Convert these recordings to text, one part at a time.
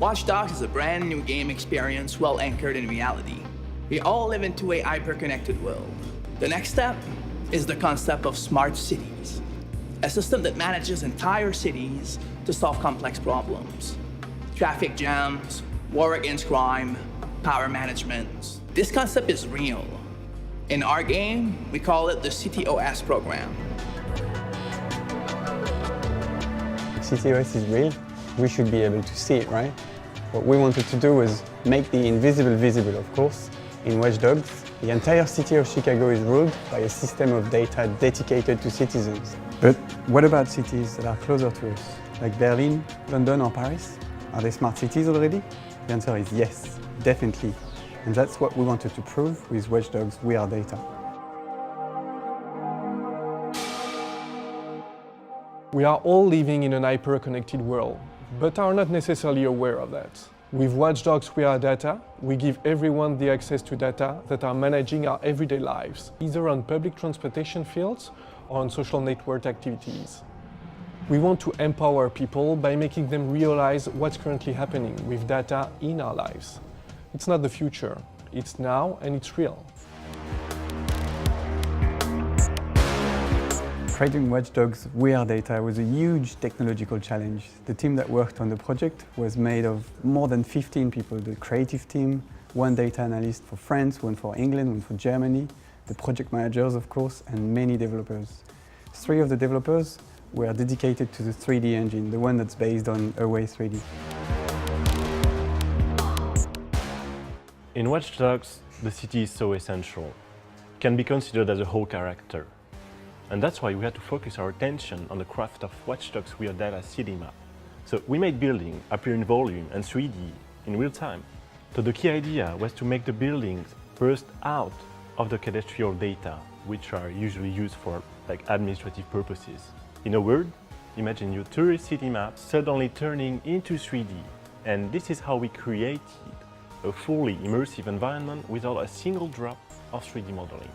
Watch Dogs is a brand new game experience well anchored in reality. We all live into a hyper-connected world. The next step is the concept of smart cities, a system that manages entire cities to solve complex problems. Traffic jams, war against crime, power management. This concept is real. In our game, we call it the CityOS program. CityOS is real. We should be able to see it, right? What we wanted to do was make the invisible visible, of course. In Watch Dogs, the entire city of Chicago is ruled by a system of data dedicated to citizens. But what about cities that are closer to us, like Berlin, London or Paris? Are they smart cities already? The answer is yes, definitely. And that's what we wanted to prove with Watch Dogs WeareData. We are all living in an hyper-connected world, but are not necessarily aware of that. With Watch Dogs WeareData, we give everyone the access to data that are managing our everyday lives, either on public transportation fields or on social network activities. We want to empower people by making them realize what's currently happening with data in our lives. It's not the future, it's now and it's real. Creating Watch Dogs WeareData was a huge technological challenge. The team that worked on the project was made of more than 15 people. The creative team, one data analyst for France, one for England, one for Germany, the project managers, of course, and many developers. 3 of the developers were dedicated to the 3D engine, the one that's based on Away 3D. In Watch Dogs, the city is so essential. It can be considered as a whole character. And that's why we had to focus our attention on the craft of Watch Dogs WeareData city map. So we made buildings appear in volume and 3D in real time. So the key idea was to make the buildings burst out of the cadastral data, which are usually used for administrative purposes. In a word, imagine your tourist city map suddenly turning into 3D. And this is how we created a fully immersive environment without a single drop of 3D modeling.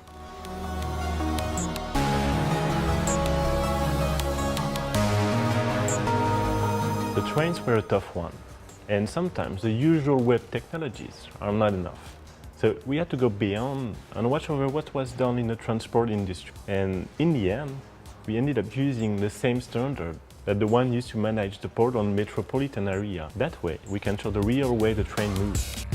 The trains were a tough one, and sometimes the usual web technologies are not enough. So we had to go beyond and watch over what was done in the transport industry. And in the end, we ended up using the same standard that the one used to manage the Portland metropolitan area. That way, we can show the real way the train moves.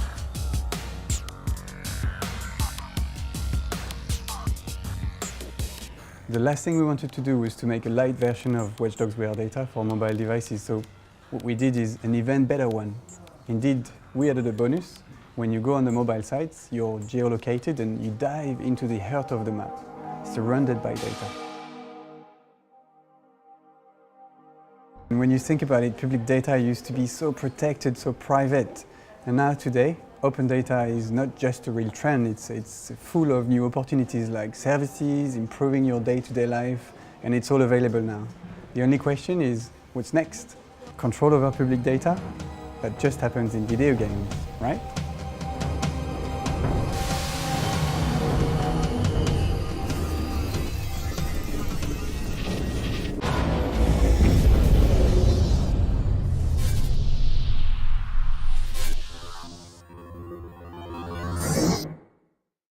The last thing we wanted to do was to make a light version of Watch Dogs WeareData for mobile devices. So what we did is an even better one. Indeed, we added a bonus. When you go on the mobile sites, you're geolocated and you dive into the heart of the map, surrounded by data. And when you think about it, public data used to be so protected, so private. And now today, open data is not just a real trend, it's full of new opportunities like services, improving your day-to-day life, and it's all available now. The only question is, what's next? Control over public data? That just happens in video games, right?